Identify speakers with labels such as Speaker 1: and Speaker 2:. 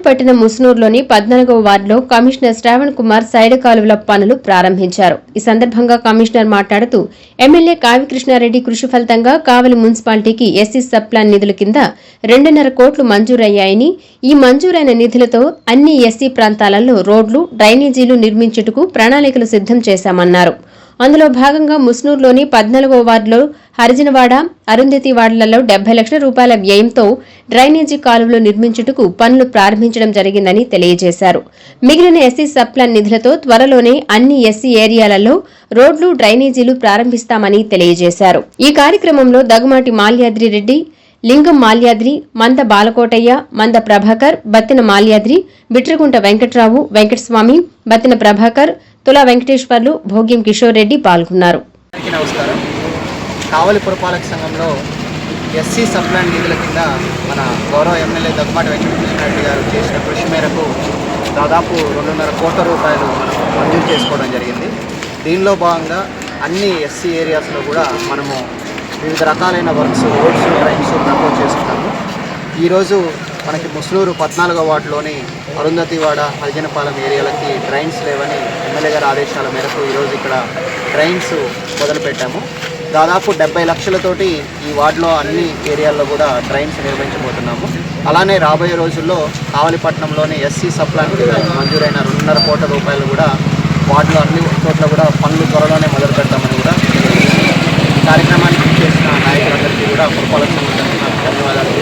Speaker 1: పట్టిన ముస్నూరులోని 14వ వార్డులో commissioner Shravan Kumar side కాలువల పనులు ప్రారంభించారు. ఈ సందర్భంగా కమిషనర్ మాట్లాడుతూ ఎమ్మెల్యే కావ్యకృష్ణారెడ్డి కృషి ఫలితంగా కావలి మున్సిపాలిటీకి ఎస్సీ సబ్ ప్లాన్ నిధుల కింద 2.5 కోట్లు మంజూరయ్యాయని, ఈ మంజూరైన నిధులతో అన్ని ఎస్సీ ప్రాంతాలలో రోడ్లు, డ్రైనేజీలు నిర్మించుటకు ప్రణాళికలు సిద్దం చేశామన్నారు. అందులో భాగంగా ముస్నూరులోని 14వ వార్డులో హరిజనవాడ, అరుంధతి వార్డులలో 70 లక్షల రూపాయల వ్యయంతో డ్రైనేజీ కాలువలు నిర్మించుటకు పనులు ప్రారంభించడం జరిగిందని తెలియజేశారు. మిగిలిన ఎస్సీ సబ్ ప్లాన్ నిధులతో త్వరలోనే అన్ని ఎస్సీ ఏరియాలలో రోడ్లు, డ్రైనేజీలు ప్రారంభిస్తామని తెలియజేశారు. ఈ కార్యక్రమంలో దగుమాటి మాల్యాద్రి రెడ్డి, లింగం మాల్యాద్రి, మంద బాలకోటయ్య, మంద ప్రభాకర్, బత్తిన మాల్యాద్రి, బిట్రగుంట వెంకట్రావు, వెంకటస్వామి, బత్తిన ప్రభాకర్, తులా వెంకటేశ్వర్లు, భోగ్యం కిషోర్ రెడ్డి పాల్గొన్నారు.
Speaker 2: నమస్కారం. కావలి పురపాలక సంఘంలో ఎస్సీ సబ్ ప్లాన్ నిధుల కింద మన గౌరవ ఎమ్మెల్యే దగ్గుమాటి వెంకటకృష్ణారెడ్డి గారు చేసిన కృషి మేరకు దాదాపు 2.5 కోట్ల రూపాయలు మనం మంజూరు చేసుకోవడం జరిగింది. దీనిలో భాగంగా అన్ని ఎస్సీ ఏరియాస్లో కూడా మనము వివిధ రకాలైన వర్క్స్, రోడ్స్, డ్రైన్స్ ప్రపోజ్ చేసుకున్నాము. ఈరోజు మనకి ముస్నూరు 14వ వార్డులోని అరుంధతివాడ, హరిజనపాలెం ఏరియాలకి డ్రైన్స్ లేవని ఎమ్మెల్యే గారి ఆదేశాల మేరకు ఈరోజు ఇక్కడ డ్రైన్స్ మొదలుపెట్టాము. దాదాపు 70 లక్షలతోటి ఈ వార్డులో అన్ని ఏరియాల్లో కూడా డ్రైన్స్ నిర్మించబోతున్నాము. అలానే రాబోయే రోజుల్లో కావలిపట్నంలోని ఎస్సీ సబ్ ప్లాన్ కింద మంజూరైన 2.5 కోట్ల రూపాయలు కూడా వార్డులో అన్ని చోట్ల కూడా పనులు త్వరలోనే మొదలు పెడతామని కూడా ఈ కార్యక్రమానికి చేసిన నాయకులందరికీ కూడా పురపాలక సంఘం ధన్యవాదాలు.